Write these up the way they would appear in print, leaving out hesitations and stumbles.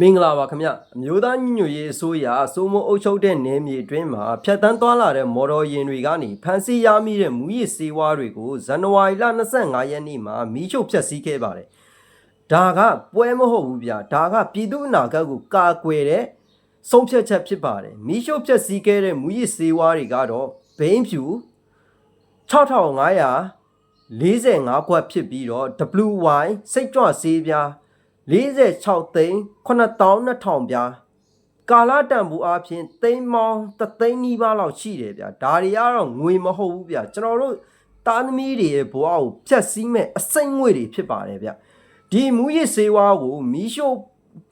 မင်္ဂလာပါခင်ဗျအမျိုးသားညီညွတ်ရေးအစိုးရစိုးမိုးအုပ်ချုပ်တဲ့နယ်မြေအတွင်းမှာဖြတ်တန်းသွားလာတဲ့မော်တော်ယာဉ်တွေကနေဖမ်းဆီးရမိတဲ့မူရစ်ဆေးဝါးတွေကိုဇန်နဝါရီလ25ရက်နေ့မှာမီးရှို့ဖျက်ဆီးခဲ့ပါတယ်ဒါကပွဲမဟုတ်ဘူးဗျာဒါကပြည်သူ့အနာဂတ်ကိုကာကွယ်တဲ့ဆုံးဖြတ်ချက်ဖြစ်ပါတယ်မီးရှို့ဖျက်ဆီးခဲ့တဲ့မူရစ်ဆေးဝါးတွေကတော့ဘိန်းဖြူ6545ခွက်ဖြစ်ပြီးတော့ WY စိတ်ကြွဆေးပြား46သိန်း9200ပြားကာလတန်ဖိုးအဖြစ်သိန်းပေါင်း3သိန်းနီးပါးလောက်ရှိတယ်ဗျာဒါတွေကတော့ငွေမဟုတ်ဘူးဗျာကျွန်တော်တို့သားသမီးတွေရဲ့ဘဝကိုဖျက်ဆီးမဲ့အစိမ့်ငွေတွေဖြစ်ပါတယ်ဗျာဒီမူရစ်ဆေးဝါးကိုမီးရှို့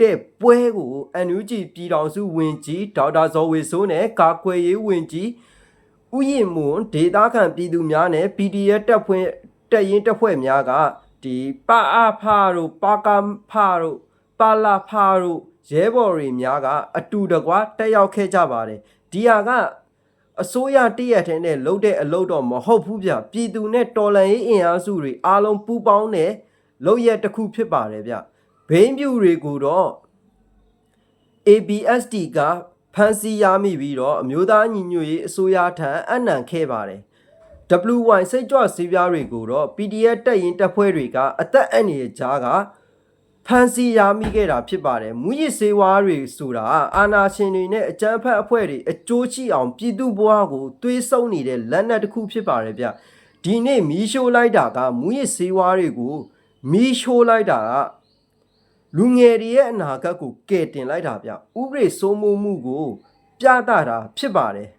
တဲ့ပွဲကို NUG ပြည်တော်စုဝင်ကြီးဒေါက်တာဇော်ဝေစိုးနဲ့ကာကွယ်ရေးဝင်ကြီးဥယျာဉ်မွန်ဒေတာခန့်ပြည်သူများနဲ့ PDF တက်ရင်တပ်ဖွဲ့များကဒီပါအဖာတို့ပါကဖာတို့ပါလာဖာတို့ရဲဘော်တွေများကအတူတကွတက်ရောက်ခဲ့ကြပါတယ်ဒီဟာကအစိုးရတရက်ထဲနဲ့လုပ်တဲ့အလုပ်တော့မဟုတ်ဘူးဗျပြည်သူနဲ့တော်လှန်ရေးအင်အားစုတွေအားလုံးပူးပေါင်းတဲ့လုပ်ရက်တစ်ခုဖြစ်ပါတယ်ဗျဘိန်းပြူတွေကိုတော့ ABSD ကဖမ်းဆီးရမိပြီးတော့အမျိုးသားညီညွတ်ရေးအစိုးရထံအနံခဲ့ပါတယ်WY စိတ်ကြွဆေးပြားတွေကိုတော့ PDF တက်ရင်တပ်ဖွဲ့တွေကအသက်အန္တရာယ်ကြားကဖမ်းဆီးရမိခဲ့တာဖြစ်ပါတယ်မူရစ်ဆေးဝါးတွေဆိုတာအာဏာရှင်တွေနဲ့အကြမ်းဖက်အဖွဲ့တွေအကျိုးရှိအောင်ပြည်သူဘဝကိုသွေးဆုံနေတဲ့လက်နက်တစ်ခုဖြစ်ပါတယ်ဗျဒီနေ့မီးရှို့လိုက်တာကမူရစ်ဆေးဝါးတွေကိုမီးရှို့လိုက်တာကလူငယ်တွေရဲ့အနာဂတ်ကိုကယ်တင်လိုက်တာဗျဥပဒေစိုးမိုးမှုကိုပြသတာဖြစ်ပါတယ်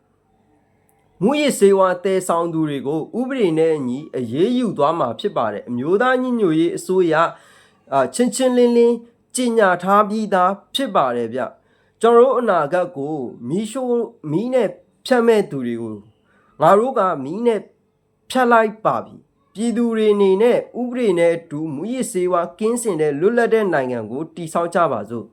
မူရစ်ဆေးဝါးတဲဆောင်သူတွေကိုဥပဒေနဲ့အညီအရေးယူသွားမှာဖြစ်ပါတယ်အမျိုးသားညီညွတ်ရေးအစိုးရချင်းလင်းကြီးညာထားပြီးသားဖြစ်ပါတယ်ဗျကျွန်တော်တို့အနာဂတ်ကိုမီးနဲ့ဖြတ်မဲ့သူတွေကိုငါတို့ကမီးနဲ့ဖြတ်လိုက်ပါပြီပြည်သူတွေအနေနဲ့ဥပဒေနဲ့အတူမူရစ်ဆေးဝါးကင်းစင်တဲ့လွတ်လပ်တဲ့နိုင်ငံကိုတည်ဆောက်ကြပါစို့